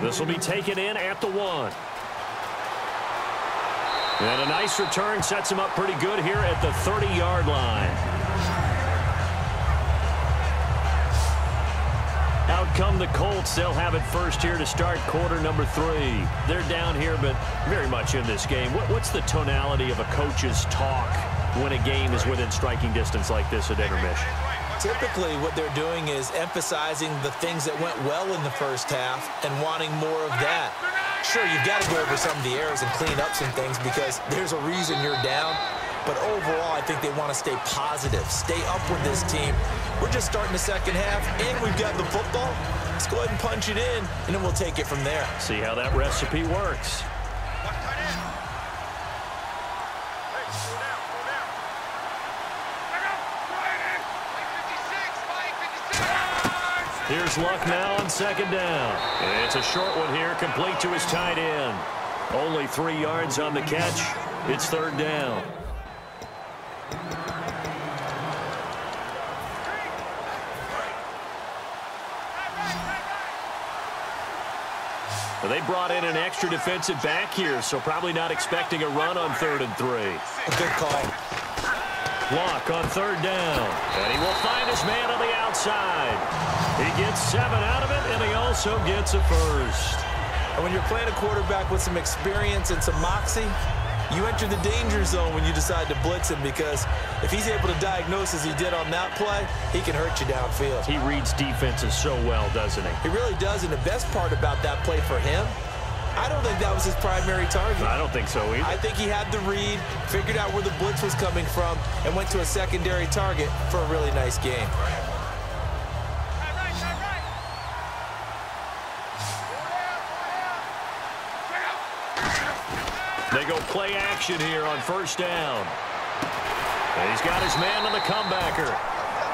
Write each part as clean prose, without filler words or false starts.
This will be taken in at the 1. And a nice return sets him up pretty good here at the 30-yard line. Out come the Colts. They'll have it first here to start quarter number 3. They're down here, but very much in this game. What's the tonality of a coach's talk when a game is within striking distance like this at intermission? Typically, what they're doing is emphasizing the things that went well in the first half and wanting more of that. Sure, you've got to go over some of the errors and clean up some things because there's a reason you're down. But overall, I think they want to stay positive, stay up with this team. We're just starting the second half, and we've got the football. Let's go ahead and punch it in, and then we'll take it from there. See how that recipe works. Here's Luck now on second down. It's a short one here, complete to his tight end. Only 3 yards on the catch. It's third down. Well, they brought in an extra defensive back here, so probably not expecting a run on 3rd and 3. A good call. Luck on third down. And he will find his man on the outside. He gets 7 out of it, and he also gets a first. And when you're playing a quarterback with some experience and some moxie, you enter the danger zone when you decide to blitz him, because if he's able to diagnose as he did on that play, he can hurt you downfield. He reads defenses so well, doesn't he? He really does, and the best part about that play for him, I don't think that was his primary target. I don't think so either. I think he had the read, figured out where the blitz was coming from, and went to a secondary target for a really nice game. They go play action here on first down. And he's got his man on the comebacker.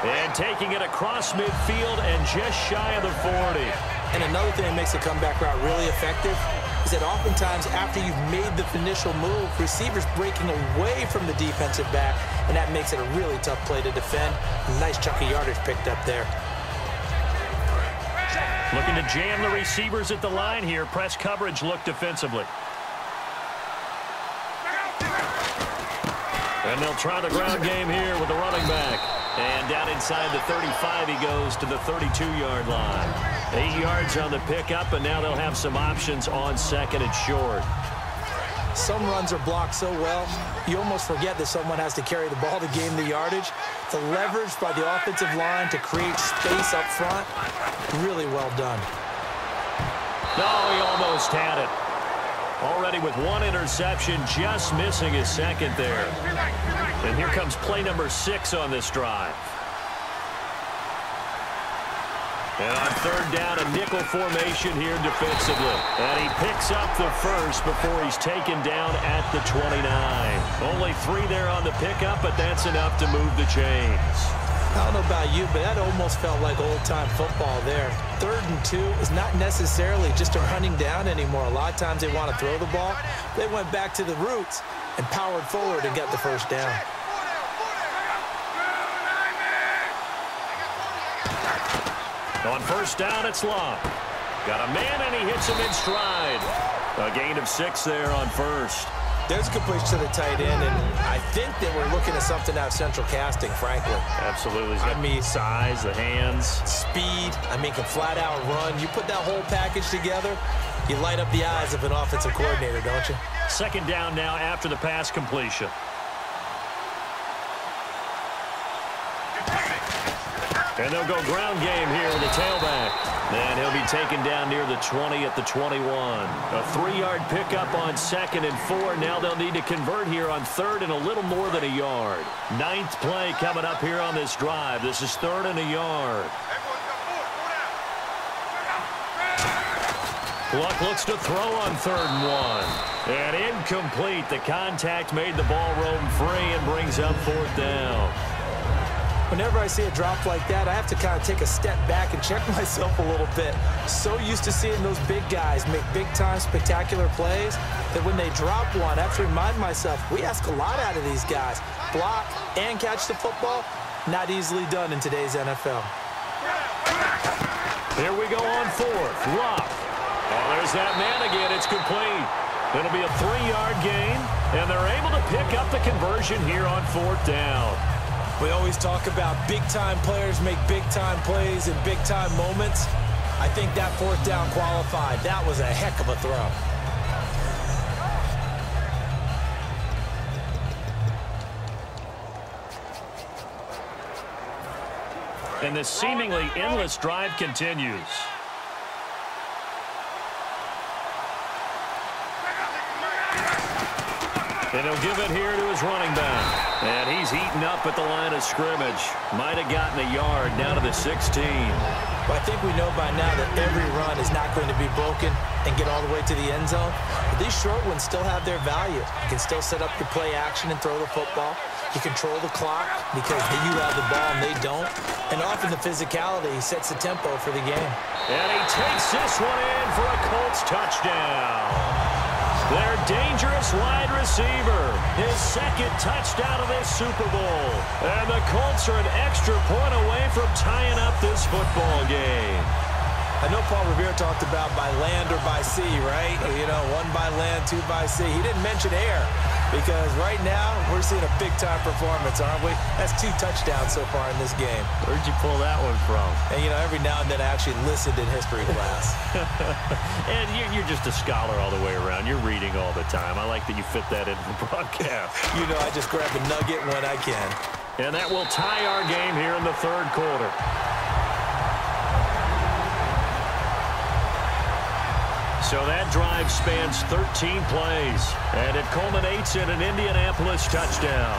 And taking it across midfield and just shy of the 40. And another thing that makes the comeback route really effective is that oftentimes after you've made the initial move, receivers breaking away from the defensive back, and that makes it a really tough play to defend. A nice chunk of yardage picked up there. Looking to jam the receivers at the line here. Press coverage look defensively. And they'll try the ground game here with the running back. And down inside the 35, he goes to the 32-yard line. 8 yards on the pickup, and now they'll have some options on second and short. Some runs are blocked so well, you almost forget that someone has to carry the ball to gain the yardage. The leverage by the offensive line to create space up front, really well done. No, he almost had it. Already with 1 interception, just missing his second there. And here comes play number 6 on this drive. And on third down, a nickel formation here defensively. And he picks up the first before he's taken down at the 29. Only 3 there on the pickup, but that's enough to move the chains. I don't know about you, but that almost felt like old-time football there. 3rd and 2 is not necessarily just a running down anymore. A lot of times they want to throw the ball. They went back to the roots and powered forward and got the first down. On first down, it's Luck. Got a man, and he hits him in stride. A gain of 6 there on first. There's a completion to the tight end, and I think that we're looking at something out of central casting, frankly. Absolutely. I mean, size, the hands. Speed. I mean, can flat out run. You put that whole package together, you light up the eyes of an offensive coordinator, don't you? Second down now after the pass completion. And they'll go ground game here with the tailback. And he'll be taken down near the 20 at the 21. A 3-yard pickup on second and 4. Now they'll need to convert here on third and a little more than a yard. 9th play coming up here on this drive. This is 3rd and a yard. Luck looks to throw on 3rd and 1. And incomplete. The contact made the ball roam free and brings up 4th down. Whenever I see a drop like that, I have to kind of take a step back and check myself a little bit. So used to seeing those big guys make big-time spectacular plays that when they drop one, I have to remind myself, we ask a lot out of these guys. Block and catch the football, not easily done in today's NFL. Here we go on 4th. Luck. Oh, there's that man again. It's complete. It'll be a 3-yard gain, and they're able to pick up the conversion here on 4th down. We always talk about big-time players make big-time plays in big-time moments. I think that 4th down qualified. That was a heck of a throw. And this seemingly endless drive continues. And he'll give it here to his running back. And he's eaten up at the line of scrimmage. Might have gotten a yard down to the 16. Well, I think we know by now that every run is not going to be broken and get all the way to the end zone. But these short ones still have their value. You can still set up your play action and throw the football. You control the clock because you have the ball and they don't. And often the physicality sets the tempo for the game. And he takes this one in for a Colts touchdown. Their dangerous wide receiver, his second touchdown of this Super Bowl. And the Colts are an extra point away from tying up this football game. I know Paul Revere talked about by land or by sea, right? You know, 1 by land, 2 by sea. He didn't mention air because right now we're seeing a big-time performance, aren't we? That's 2 touchdowns so far in this game. Where'd you pull that one from? And, you know, every now and then I actually listened in history class. And you're just a scholar all the way around. You're reading all the time. I like that you fit that into the broadcast. You know, I just grab a nugget when I can. And that will tie our game here in the 3rd quarter. So that drive spans 13 plays, and it culminates in an Indianapolis touchdown.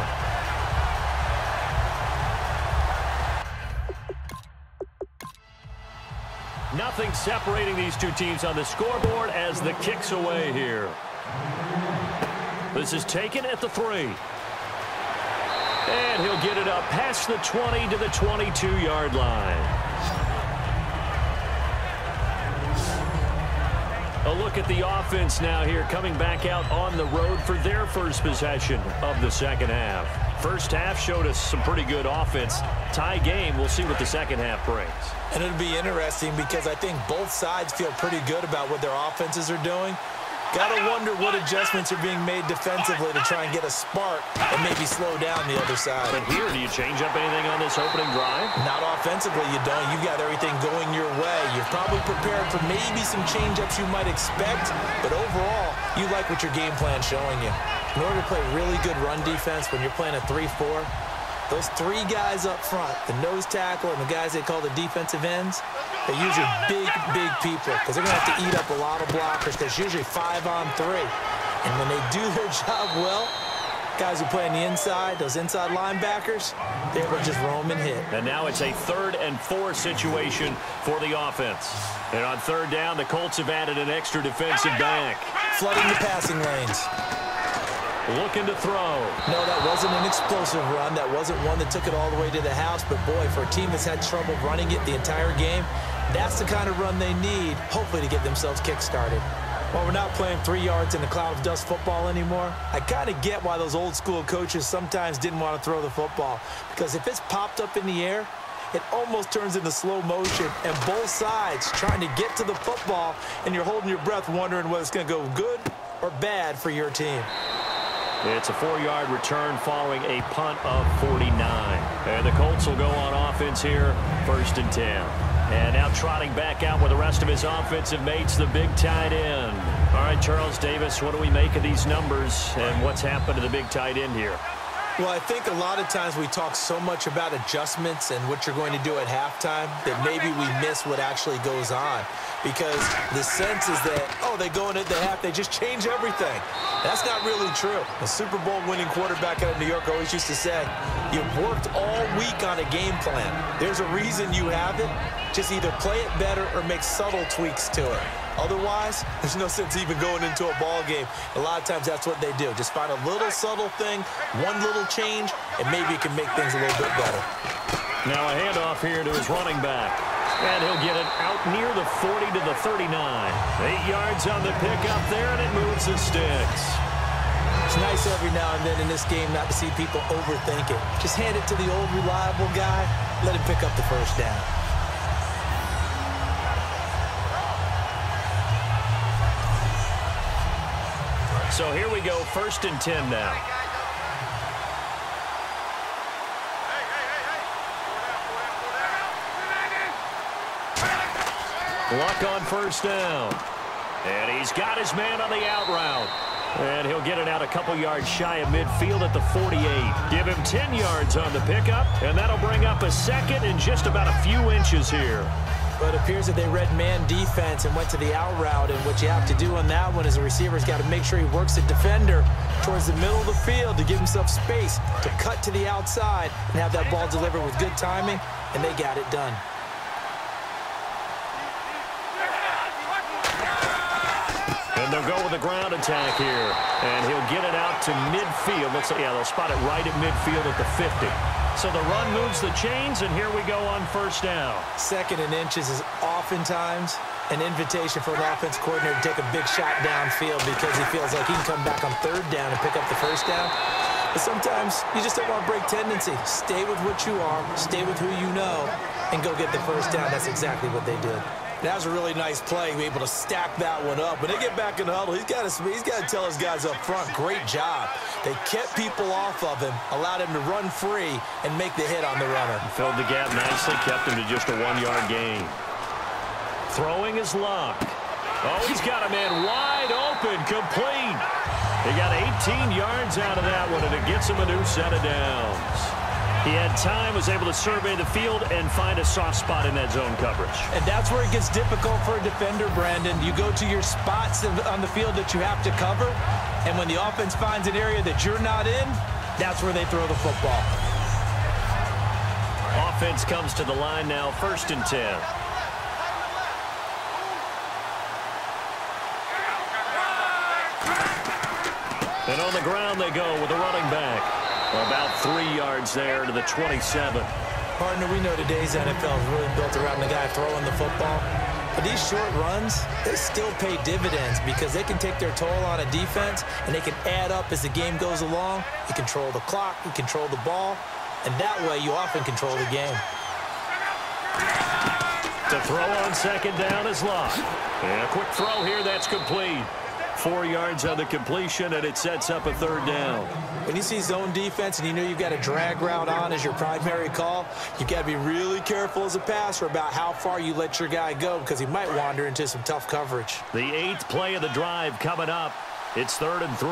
Nothing separating these two teams on the scoreboard as the kick's away here. This is taken at the 3. And he'll get it up past the 20 to the 22-yard line. A look at the offense now here, coming back out on the road for their first possession of the second half. First half showed us some pretty good offense. Tie game, we'll see what the second half brings. And it'll be interesting because I think both sides feel pretty good about what their offenses are doing. Got to wonder what adjustments are being made defensively to try and get a spark and maybe slow down the other side. But here, do you change up anything on this opening drive? Not offensively, you don't. You've got everything going your way. You're probably prepared for maybe some change-ups you might expect, but overall, you like what your game plan's showing you. In order to play really good run defense when you're playing a 3-4, those 3 guys up front, the nose tackle and the guys they call the defensive ends, they're usually big, big people because they're going to have to eat up a lot of blockers because it's usually 5-on-3. And when they do their job well, guys who play on the inside, those inside linebackers, they're able to just roam and hit. And now it's a 3rd and 4 situation for the offense. And on 3rd down, the Colts have added an extra defensive back. Flooding the passing lanes. Looking to throw. No, that wasn't an explosive run. That wasn't one that took it all the way to the house. But, boy, for a team that's had trouble running it the entire game, that's the kind of run they need, hopefully, to get themselves kick-started. While we're not playing 3 yards in a cloud of dust football anymore, I kind of get why those old-school coaches sometimes didn't want to throw the football. Because if it's popped up in the air, it almost turns into slow motion, and both sides trying to get to the football, and you're holding your breath wondering whether it's going to go good or bad for your team. It's a 4-yard return following a punt of 49. And the Colts will go on offense here, 1st and 10. And now trotting back out with the rest of his offensive mates, the big tight end. All right, Charles Davis, what do we make of these numbers and what's happened to the big tight end here? Well, I think a lot of times we talk so much about adjustments and what you're going to do at halftime that maybe we miss what actually goes on. Because the sense is that, oh, they go in at the half, they just change everything. That's not really true. A Super Bowl winning quarterback out of New York always used to say, you've worked all week on a game plan. There's a reason you have it. Just either play it better or make subtle tweaks to it. Otherwise, there's no sense even going into a ball game. A lot of times that's what they do. Just find a little subtle thing, one little change, and maybe it can make things a little bit better. Now a handoff here to his running back. And he'll get it out near the 40 to the 39. 8 yards on the pickup there, and it moves the sticks. It's nice every now and then in this game not to see people overthink it. Just hand it to the old reliable guy, let him pick up the 1st down. So here we go, 1st and 10 now. Luck on 1st down. And he's got his man on the out route. And he'll get it out a couple yards shy of midfield at the 48. Give him 10 yards on the pickup, and that'll bring up a 2nd and just about a few inches here. But it appears that they read man defense and went to the out route, and what you have to do on that one is the receiver's got to make sure he works the defender towards the middle of the field to give himself space to cut to the outside and have that ball delivered with good timing, and they got it done. And they'll go with a ground attack here. And he'll get it out to midfield. Looks like, yeah, they'll spot it right at midfield at the 50. So the run moves the chains, and here we go on 1st down. 2nd and inches is oftentimes an invitation for an offense coordinator to take a big shot downfield because he feels like he can come back on 3rd down and pick up the 1st down. But sometimes you just don't want to break tendency. Stay with what you are, stay with who you know, and go get the 1st down. That's exactly what they did. That was a really nice play, able to stack that one up. When they get back in the huddle, he's got to tell his guys up front, great job. They kept people off of him, allowed him to run free, and make the hit on the runner. Filled the gap nicely, kept him to just a 1-yard gain. Throwing his luck. Oh, he's got a man wide open, complete. He got 18 yards out of that one, and it gets him a new set of downs. He had time, was able to survey the field and find a soft spot in that zone coverage. And that's where it gets difficult for a defender, Brandon. You go to your spots on the field that you have to cover, and when the offense finds an area that you're not in, that's where they throw the football. Offense comes to the line now, 1st and 10. And on the ground they go with the running back. About 3 yards there to the 27. Partner, we know today's NFL is really built around the guy throwing the football. But these short runs, they still pay dividends because they can take their toll on a defense and they can add up as the game goes along. You control the clock, you control the ball, and that way you often control the game. To throw on 2nd down is Luck. And a quick throw here, that's complete. 4 yards on the completion, and it sets up a 3rd down. When you see zone defense and you know you've got a drag route on as your primary call, you've got to be really careful as a passer about how far you let your guy go because he might wander into some tough coverage. The 8th play of the drive coming up. It's 3rd and 3.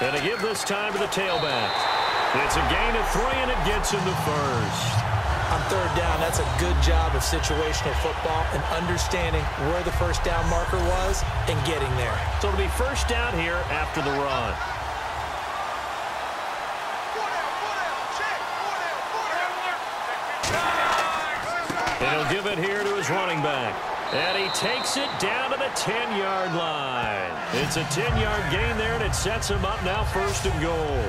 And to give this time to the tailback. It's a gain of 3, and it gets him the 1st. On 3rd down, that's a good job of situational football and understanding where the 1st down marker was and getting there. So it'll be 1st down here after the run. And he'll give it here to his running back. And he takes it down to the 10-yard line. It's a 10-yard gain there, and it sets him up now 1st and goal.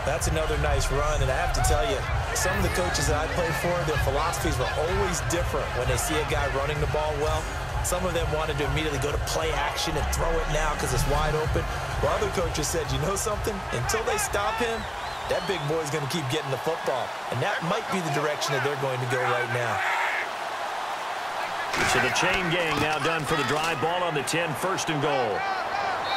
That's another nice run, and I have to tell you, some of the coaches that I played for, their philosophies were always different when they see a guy running the ball well. Some of them wanted to immediately go to play action and throw it now because it's wide open. While other coaches said, you know something? Until they stop him, that big boy's going to keep getting the football. And that might be the direction that they're going to go right now. So the chain gang now done for the drive. Ball on the 10, 1st and goal.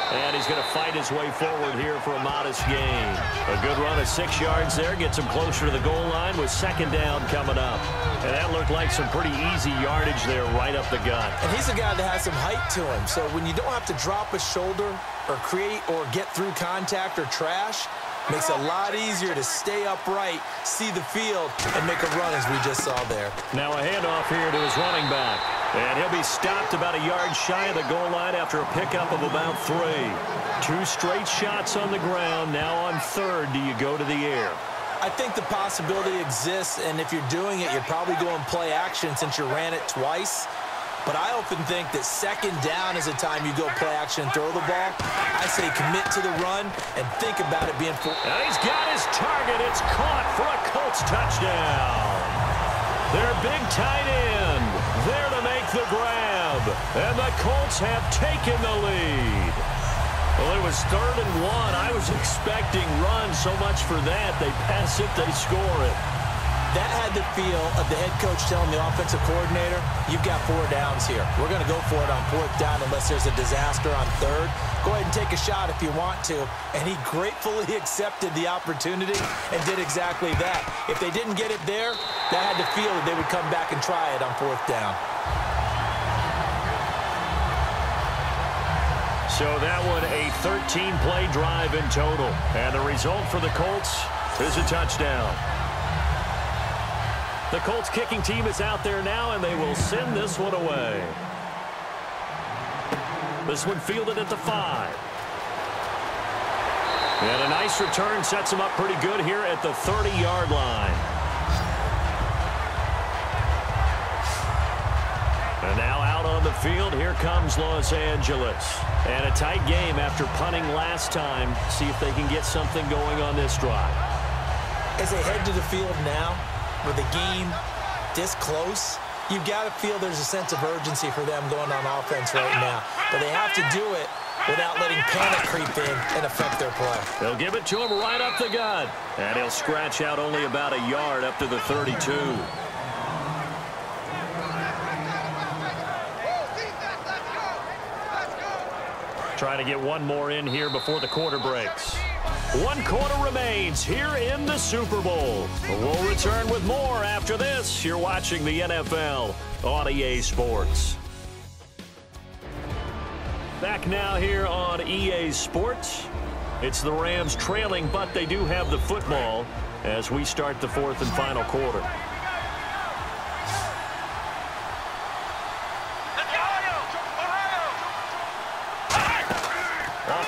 And he's going to fight his way forward here for a modest gain. A good run of 6 yards there. Gets him closer to the goal line with 2nd down coming up. And that looked like some pretty easy yardage there right up the gut. And he's a guy that has some height to him. So when you don't have to drop a shoulder or create or get through contact or trash, makes it a lot easier to stay upright, see the field, and make a run as we just saw there. Now a handoff here to his running back. And he'll be stopped about a yard shy of the goal line after a pickup of about 3. 2 straight shots on the ground. Now on 3rd, do you go to the air? I think the possibility exists, and if you're doing it, you're probably going play action since you ran it twice. But I often think that 2nd down is a time you go play action and throw the ball. I say commit to the run and think about it being full. And he's got his target. It's caught for a Colts touchdown. Their big tight end there to make the grab. And the Colts have taken the lead. Well, it was 3rd and 1. I was expecting run so much for that. They pass it, they score it. That had the feel of the head coach telling the offensive coordinator, you've got 4 downs here. We're going to go for it on 4th down unless there's a disaster on 3rd. Go ahead and take a shot if you want to. And he gratefully accepted the opportunity and did exactly that. If they didn't get it there, that had the feel that they would come back and try it on 4th down. So that one, a 13-play drive in total. And the result for the Colts is a touchdown. The Colts kicking team is out there now, and they will send this one away. This one fielded at the 5. And a nice return sets him up pretty good here at the 30-yard line. And now out on the field, here comes Los Angeles. And a tight game after punting last time. See if they can get something going on this drive. As they head to the field now, with the game this close, you've got to feel there's a sense of urgency for them going on offense right now. But they have to do it without letting panic creep in and affect their play. They'll give it to him right up the gut. And he'll scratch out only about a yard up to the 32. Trying to get one more in here before the quarter breaks. 1 quarter remains here in the Super Bowl. We'll return with more after this. You're watching the NFL on EA Sports. Back now here on EA Sports. It's the Rams trailing, but they do have the football as we start the 4th and final quarter.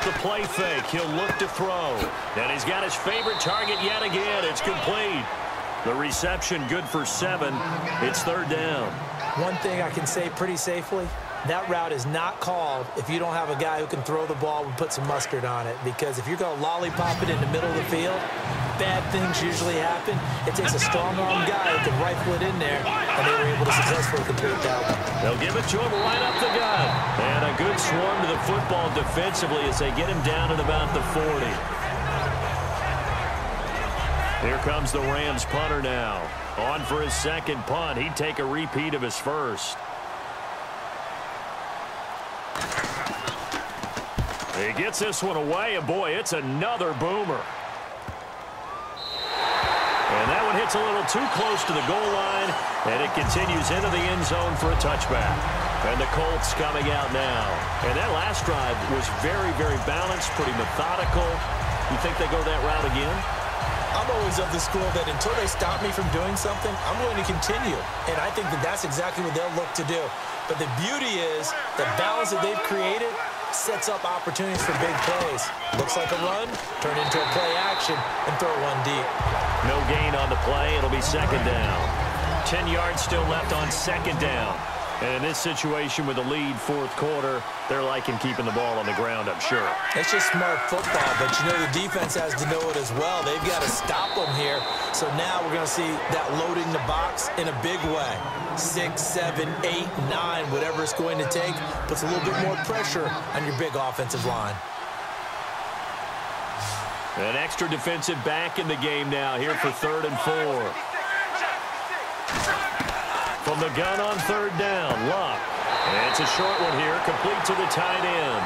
The play fake. He'll look to throw. And he's got his favorite target yet again. It's complete. The reception good for 7. It's 3rd down. One thing I can say pretty safely, that route is not called if you don't have a guy who can throw the ball and put some mustard on it. Because if you're going to lollipop it in the middle of the field, bad things usually happen. It takes a strong-arm guy who can rifle it in there, and they were able to successfully complete that one. They'll give it to him right up the gut. And a good swarm to the football defensively as they get him down at about the 40. Here comes the Rams punter now. On for his 2nd punt. He'd take a repeat of his first. He gets this one away, and boy, it's another boomer. And that one hits a little too close to the goal line, and it continues into the end zone for a touchback. And the Colts coming out now. And that last drive was very, very balanced, pretty methodical. You think they go that route again? I'm always of the school that until they stop me from doing something, I'm going to continue. And I think that that's exactly what they'll look to do. But the beauty is the balance that they've created sets up opportunities for big plays. Looks like a run, turn into a play action, and throw one deep. No gain on the play. It'll be 2nd down. 10 yards still left on 2nd down. And in this situation with the lead 4th quarter, they're liking keeping the ball on the ground, I'm sure. It's just smart football, but you know the defense has to know it as well. They've got to stop them here. So now we're going to see that loading the box in a big way. 6, 7, 8, 9, whatever it's going to take, puts a little bit more pressure on your big offensive line. An extra defensive back in the game now here for 3rd and 4. From the gun on 3rd down, Luck. And it's a short one here, complete to the tight end.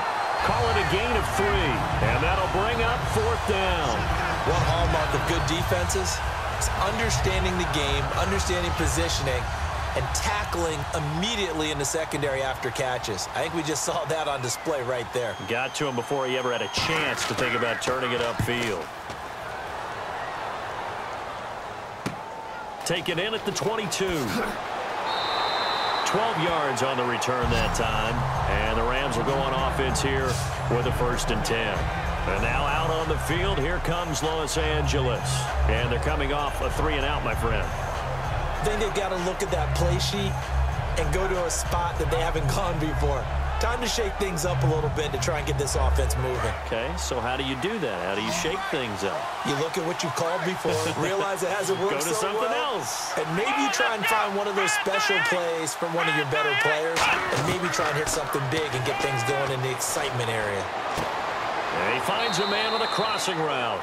Call it a gain of 3, and that'll bring up 4th down. One hallmark of good defenses is understanding the game, understanding positioning, and tackling immediately in the secondary after catches. I think we just saw that on display right there. Got to him before he ever had a chance to think about turning it upfield. Taken in at the 22. 12 yards on the return that time. And the Rams will go on offense here with a 1st and 10. And now out on the field, here comes Los Angeles. And they're coming off a 3-and-out, my friend. I think they've got to look at that play sheet and go to a spot that they haven't gone before. Time to shake things up a little bit to try and get this offense moving. Okay, so how do you do that? How do you shake things up? You look at what you've called before, realize it hasn't worked Go to so something well, else. and maybe you try and find one of those special plays from one of your better players, and maybe try and hit something big and get things going in the excitement area. And he finds a man on a crossing route.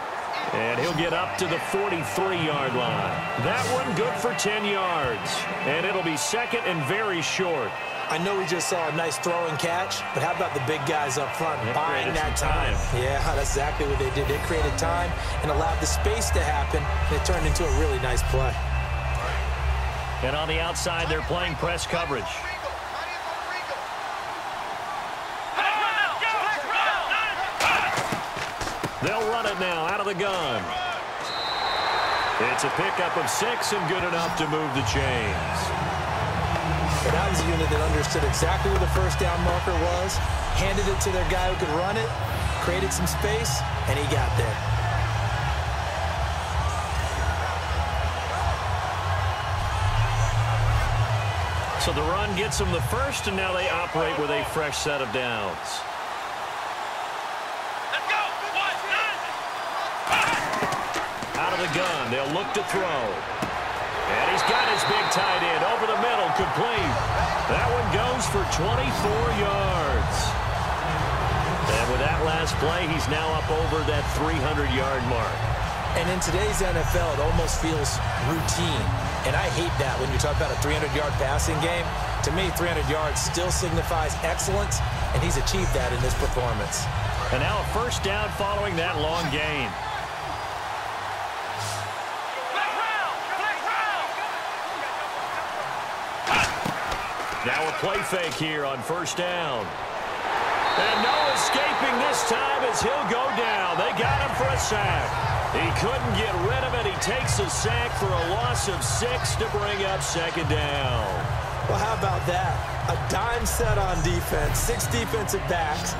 And he'll get up to the 43-yard line. That one good for 10 yards. And it'll be second and very short. I know we just saw a nice throw and catch, but how about the big guys up front buying that time? Yeah, that's exactly what they did. They created time and allowed the space to happen, and it turned into a really nice play. And on the outside, they're playing press coverage. They'll run it now out of the gun. It's a pickup of 6 and good enough to move the chains. But that was a unit that understood exactly where the first down marker was, handed it to their guy who could run it, created some space, and he got there. So the run gets them the first, and now they operate with a fresh set of downs. Out of the gun, they'll look to throw. And he's got his big tight end over the middle, complete. That one goes for 24 yards. And with that last play, he's now up over that 300-yard mark. And in today's NFL, it almost feels routine. And I hate that when you talk about a 300-yard passing game. To me, 300 yards still signifies excellence, and he's achieved that in this performance. And now a first down following that long gain. Now a play fake here on first down. And no escaping this time as he'll go down. They got him for a sack. He couldn't get rid of it. He takes a sack for a loss of 6 to bring up second down. Well, how about that? A dime set on defense, 6 defensive backs.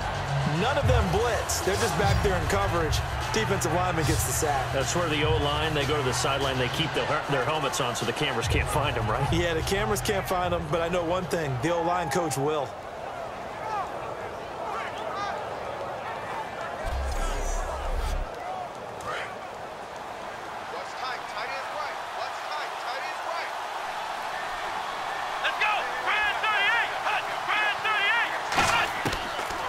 None of them blitz. They're just back there in coverage. Defensive lineman gets the sack. That's where the O-line, they go to the sideline, they keep their helmets on so the cameras can't find them, right? Yeah, the cameras can't find them, but I know one thing. The O-line coach will.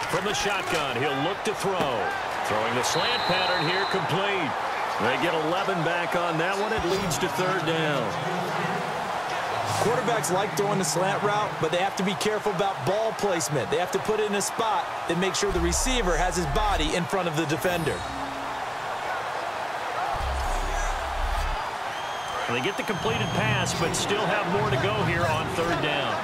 From the shotgun, he'll look to throw. Throwing the slant pattern here, complete. They get 11 back on that one. It leads to third down. Quarterbacks like throwing the slant route, but they have to be careful about ball placement. They have to put it in a spot that makes sure the receiver has his body in front of the defender. They get the completed pass, but still have more to go here on third down.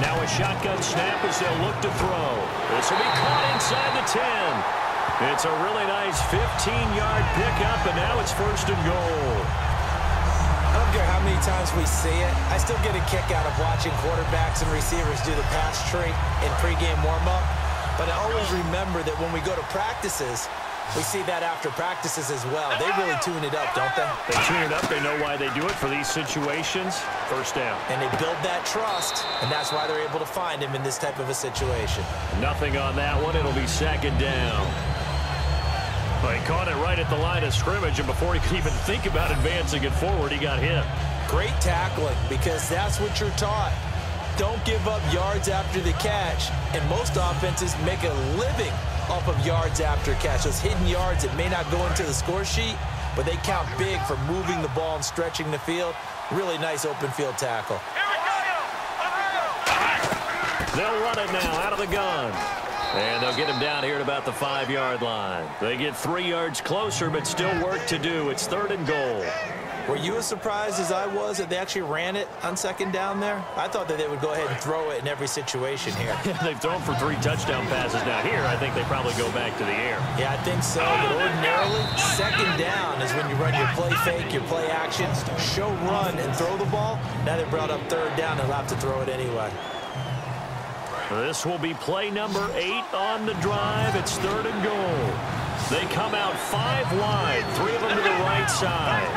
Now a shotgun snap as they'll look to throw. This will be caught inside the 10. It's a really nice 15-yard pickup, and now it's first and goal. I don't care how many times we see it. I still get a kick out of watching quarterbacks and receivers do the pass tree in pregame warm-up. But I always remember that when we go to practices, we see that after practices as well. They really tune it up, don't they? They tune it up. They know why they do it for these situations. First down. And they build that trust, and that's why they're able to find him in this type of a situation. Nothing on that one. It'll be second down. Well, he caught it right at the line of scrimmage, and before he could even think about advancing it forward, he got hit. Great tackling, because that's what you're taught. Don't give up yards after the catch, and most offenses make a living off of yards after catch. Those hidden yards that may not go into the score sheet, but they count big for moving the ball and stretching the field. Really nice open field tackle. They'll run it now out of the gun. And they'll get him down here at about the 5-yard line. They get 3 yards closer, but still work to do. It's third and goal. Were you as surprised as I was that they actually ran it on second down there? I thought that they would go ahead and throw it in every situation here. They've thrown for 3 touchdown passes. Now here, I think they probably go back to the air. Yeah, I think so. But ordinarily, second down is when you run your play fake, your play action, show run, and throw the ball. Now they brought up third down and allowed to throw it anyway. This will be play number 8 on the drive. It's third and goal. They come out 5 wide, 3 of them to the right side.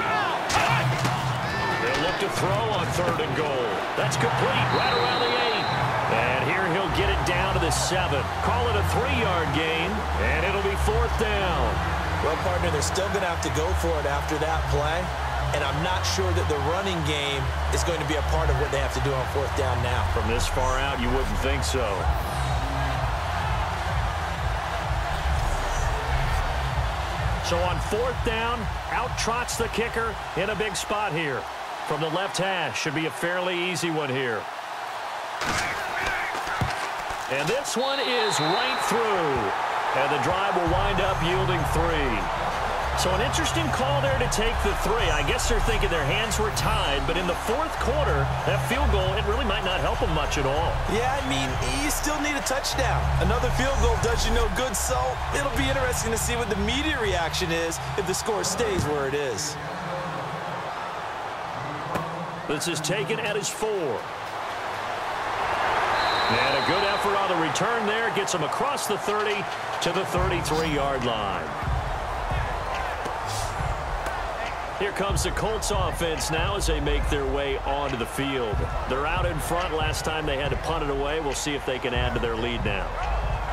They'll look to throw on third and goal. That's complete right around the 8. And here he'll get it down to the 7. Call it a 3-yard gain, and it'll be fourth down. Well, partner, they're still going to have to go for it after that play. And I'm not sure that the running game is going to be a part of what they have to do on fourth down now. From this far out, you wouldn't think so. So on 4th down, out trots the kicker in a big spot here. From the left hash, should be a fairly easy one here. And this one is right through. And the drive will wind up yielding 3. So an interesting call there to take the 3. I guess they're thinking their hands were tied, but in the 4th quarter, that field goal, it really might not help them much at all. Yeah, I mean, you still need a touchdown. Another field goal does you no good, so it'll be interesting to see what the media reaction is if the score stays where it is. This is taken at his 4. And a good effort on the return there. Gets him across the 30 to the 33-yard line. Here comes the Colts offense now as they make their way onto the field. They're out in front. Last time they had to punt it away. We'll see if they can add to their lead now.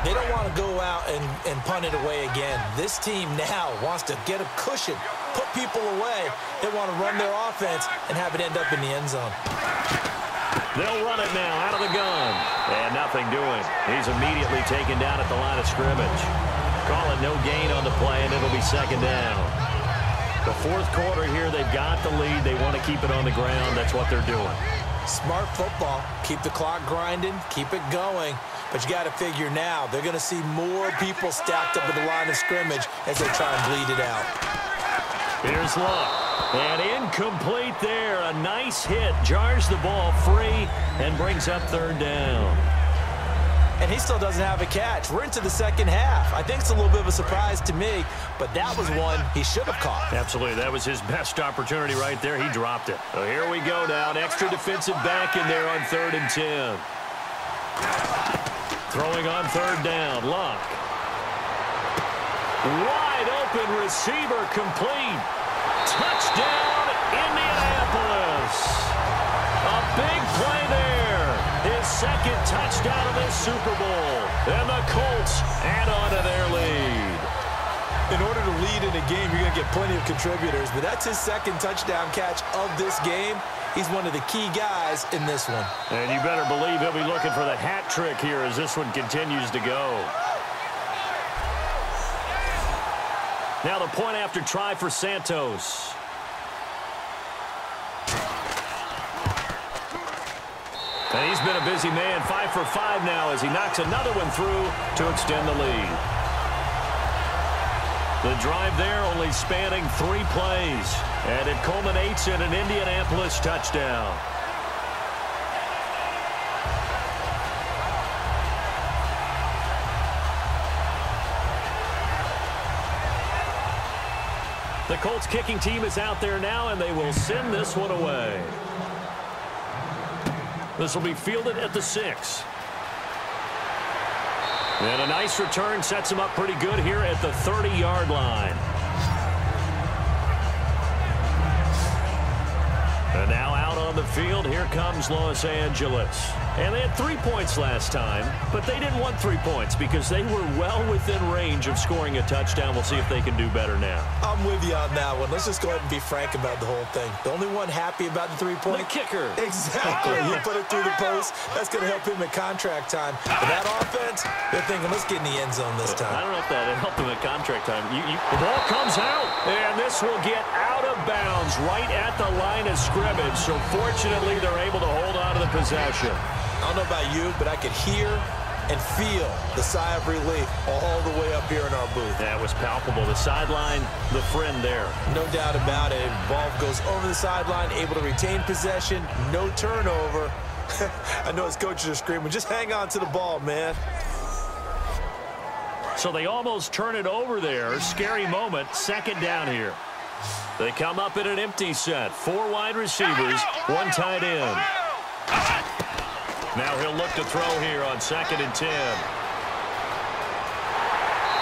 They don't want to go out and punt it away again. This team now wants to get a cushion, put people away. They want to run their offense and have it end up in the end zone. They'll run it now out of the gun. And nothing doing. He's immediately taken down at the line of scrimmage. Call it no gain on the play, and it'll be 2nd down. The 4th quarter here, they've got the lead. They want to keep it on the ground. That's what they're doing. Smart football. Keep the clock grinding. Keep it going. But you got to figure now, they're going to see more people stacked up at the line of scrimmage as they try and bleed it out. Here's Luck. And incomplete there. A nice hit. Jars the ball free and brings up 3rd down. And he still doesn't have a catch. We're into the 2nd half. I think it's a little bit of a surprise to me, but that was one he should have caught. Absolutely. That was his best opportunity right there. He dropped it. So here we go now. An extra defensive back in there on 3rd and 10. Throwing on 3rd down. Luck. Wide open receiver complete. Touchdown, Indianapolis. A big play there. His 2nd touchdown of this Super Bowl. And the Colts add on to their lead. In order to lead in a game, you're going to get plenty of contributors, but that's his 2nd touchdown catch of this game. He's one of the key guys in this one. And you better believe he'll be looking for the hat trick here as this one continues to go. Now the point after try for Santos. And he's been a busy man, 5 for 5 now as he knocks another one through to extend the lead. The drive there only spanning 3 plays, and it culminates in an Indianapolis touchdown. The Colts kicking team is out there now, and they will send this one away. This will be fielded at the 6. And a nice return sets him up pretty good here at the 30-yard line. And now out on the field, here comes Los Angeles. And they had 3 points last time, but they didn't want 3 points because they were well within range of scoring a touchdown. We'll see if they can do better now. I'm with you on that one. Let's just go ahead and be frank about the whole thing. The only one happy about the 3-point. The kicker. Exactly. You put it through the post. That's going to help him at contract time. But that offense, they're thinking, let's get in the end zone this time. I don't know if that helped him at contract time. The ball comes out, and this will get out of bounds right at the line of scrimmage. So fortunately, they're able to hold on to the possession. I don't know about you, but I could hear and feel the sigh of relief all the way up here in our booth. That was palpable. The sideline, the friend there. No doubt about it. Ball goes over the sideline, able to retain possession, no turnover. I know his coaches are screaming, just hang on to the ball, man. So they almost turn it over there. Scary moment. 2nd down here. They come up in an empty set. 4 wide receivers, 1 tight end. Now he'll look to throw here on 2nd and 10.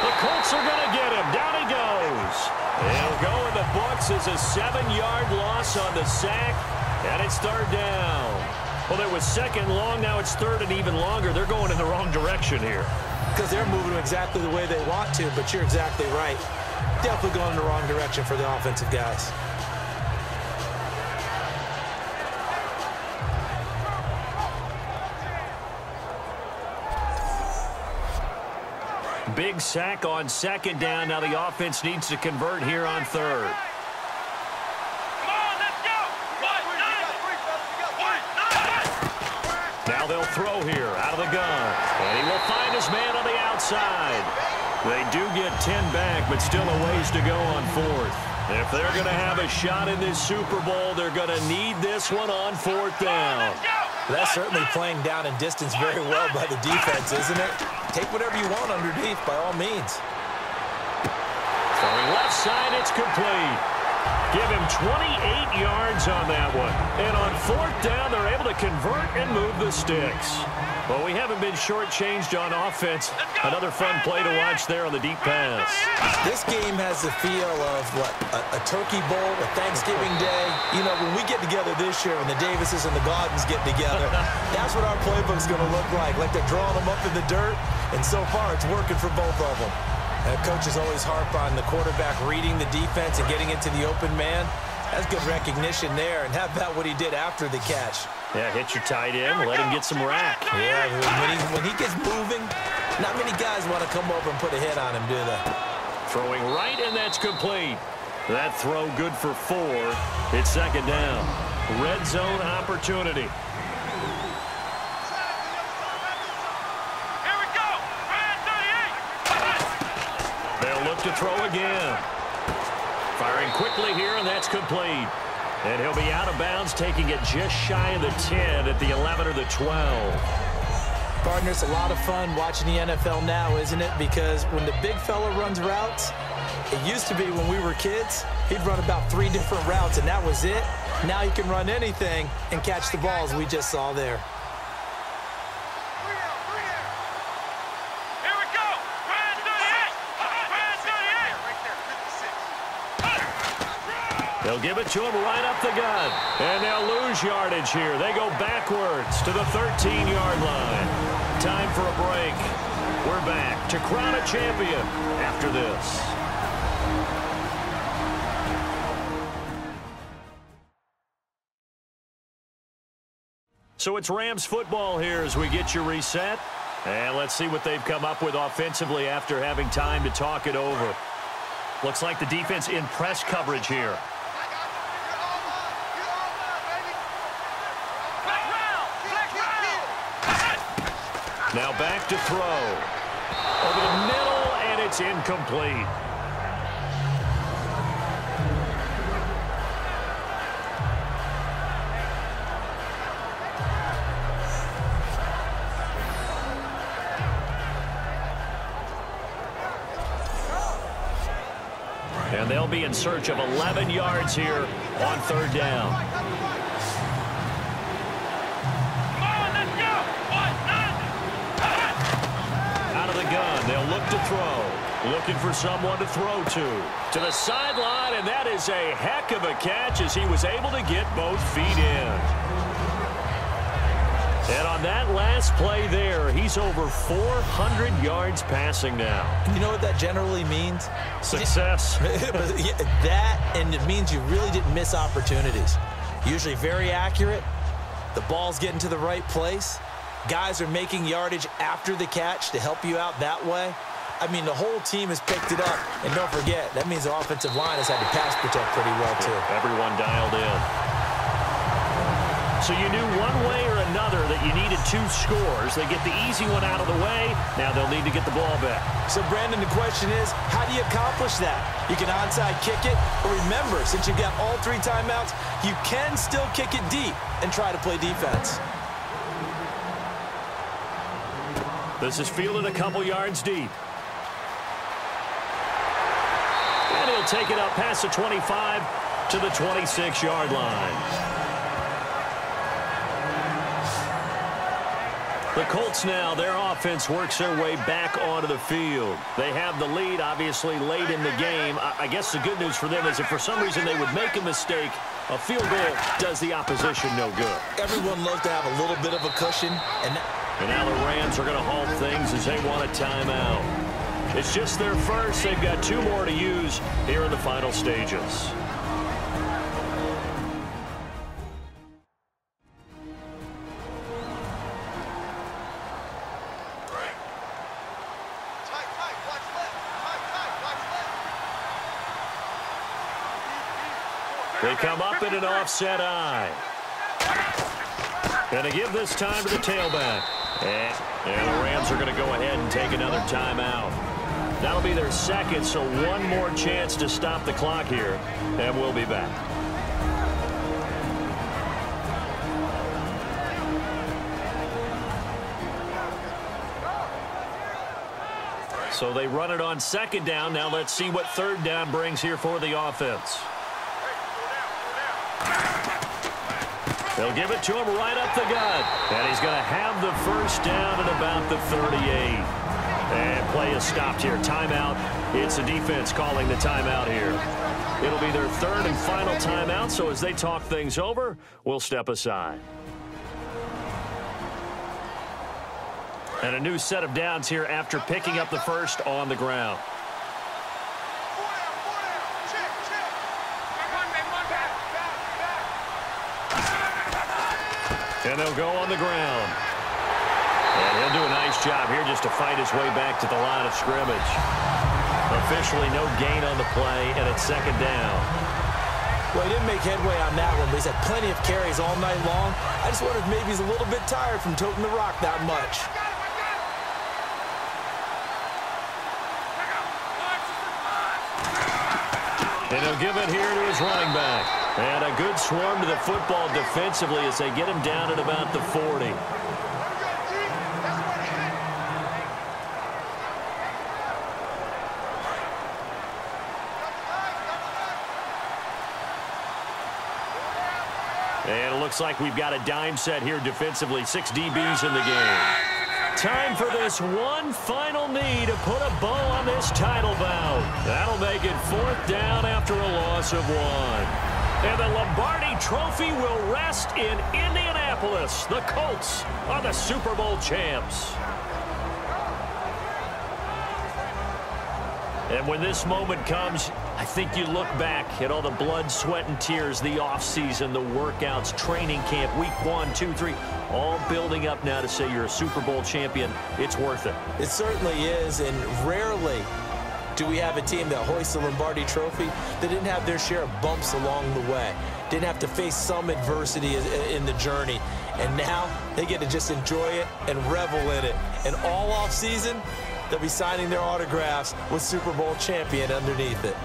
The Colts are going to get him. Down he goes. He'll go in the books as a 7-yard loss on the sack, and it's 3rd down. Well, it was 2nd long. Now it's 3rd and even longer. They're going in the wrong direction here. Because they're moving exactly the way they want to, but you're exactly right. Definitely going in the wrong direction for the offensive guys. Big sack on second down. Now the offense needs to convert here on third. Now they'll throw here out of the gun. And he will find his man on the outside. They do get 10 back, but still a ways to go on fourth. If they're going to have a shot in this Super Bowl, they're going to need this one on fourth down. That's certainly playing down in distance very well by the defense, isn't it? Take whatever you want underneath, by all means. Throwing left side, it's complete. Give him 28 yards on that one. And on fourth down, they're able to convert and move the sticks. Well, we haven't been shortchanged on offense. Another fun play to watch there on the deep pass. This game has the feel of, what, a turkey bowl, a Thanksgiving day. You know, when we get together this year and the Davises and the Gaudens get together, that's what our playbook's going to look like they're drawing them up in the dirt. And so far, it's working for both of them. Coaches always harp on the quarterback reading the defense and getting into the open man. That's good recognition there. And how about what he did after the catch? Yeah, hit your tight end, let him get some rack. Yeah, when he gets moving, not many guys want to come over and put a hit on him, do they? Throwing right, and that's complete. That throw good for 4. It's second down. Red zone opportunity. They'll look to throw again. Firing quickly here, and that's complete. And he'll be out of bounds, taking it just shy of the 10 at the 11 or the 12. Partner, it's a lot of fun watching the NFL now, isn't it? Because when the big fella runs routes, it used to be when we were kids, he'd run about 3 different routes, and that was it. Now he can run anything and catch the balls we just saw there. They'll give it to him right up the gut. And they'll lose yardage here. They go backwards to the 13-yard line. Time for a break. We're back to crown a champion after this. So it's Rams football here as we get you reset. And let's see what they've come up with offensively after having time to talk it over. Looks like the defense in press coverage here. Now back to throw. Over the middle, and it's incomplete. And they'll be in search of 11 yards here on third down. They'll look to throw. Looking for someone to throw to the sideline, and that is a heck of a catch as he was able to get both feet in. And on that last play there, he's over 400 yards passing now. You know what that generally means? Success. That, and it means you really didn't miss opportunities. Usually very accurate. The ball's getting to the right place. Guys are making yardage after the catch to help you out that way. I mean, the whole team has picked it up. And don't forget, that means the offensive line has had to pass protect pretty well, too. Everyone dialed in. So you knew one way or another that you needed 2 scores. They get the easy one out of the way. Now they'll need to get the ball back. So, Brandon, the question is, how do you accomplish that? You can onside kick it. But remember, since you've got all 3 timeouts, you can still kick it deep and try to play defense. This is fielded a couple yards deep. And he'll take it up past the 25 to the 26-yard line. The Colts now, their offense works their way back onto the field. They have the lead, obviously, late in the game. I guess the good news for them is if for some reason they would make a mistake, a field goal does the opposition no good. Everyone loves to have a little bit of a cushion. And now the Rams are going to halt things as they want a timeout. It's just their first. They've got 2 more to use here in the final stages. They come up in an offset eye. And to give this time to the tailback. And the Rams are going to go ahead and take another timeout. That'll be their second, so one more chance to stop the clock here. And we'll be back. So they run it on second down. Now let's see what third down brings here for the offense. They'll give it to him right up the gut. And he's going to have the first down at about the 38. And play is stopped here. Timeout. It's the defense calling the timeout here. It'll be their third and final timeout, so as they talk things over, we'll step aside. And a new set of downs here after picking up the first on the ground. And they'll go on the ground. And he'll do a nice job here just to fight his way back to the line of scrimmage. Officially no gain on the play, and it's second down. Well, he didn't make headway on that one, but he's had plenty of carries all night long. I just wonder if maybe he's a little bit tired from toting the rock that much. And he'll give it here to his running back. And a good swarm to the football defensively as they get him down at about the 40. And it looks like we've got a dime set here defensively. 6 DBs in the game. Time for this one final knee to put a bow on this title bout. That'll make it fourth down after a loss of 1. And the Lombardi Trophy will rest in Indianapolis. The Colts are the Super Bowl champs. And when this moment comes, I think you look back at all the blood, sweat, and tears, the offseason, the workouts, training camp, week 1, 2, 3, all building up now to say you're a Super Bowl champion. It's worth it. It certainly is, and rarely do we have a team that hoists the Lombardi Trophy that didn't have their share of bumps along the way, didn't have to face some adversity in the journey, and now they get to just enjoy it and revel in it. And all offseason, they'll be signing their autographs with Super Bowl champion underneath it.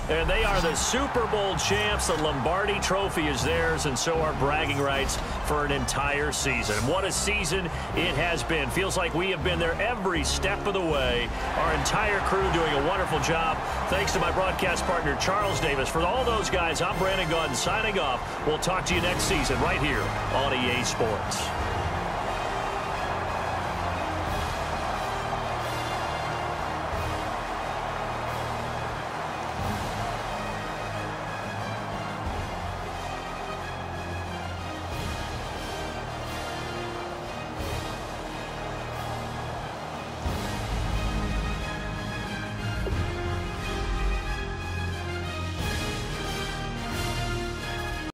And they are the Super Bowl champs. The Lombardi Trophy is theirs, and so are bragging rights for an entire season. What a season it has been. Feels like we have been there every step of the way. Our entire crew doing a wonderful job. Thanks to my broadcast partner, Charles Davis. For all those guys, I'm Brandon Gaudin signing off. We'll talk to you next season right here on EA Sports.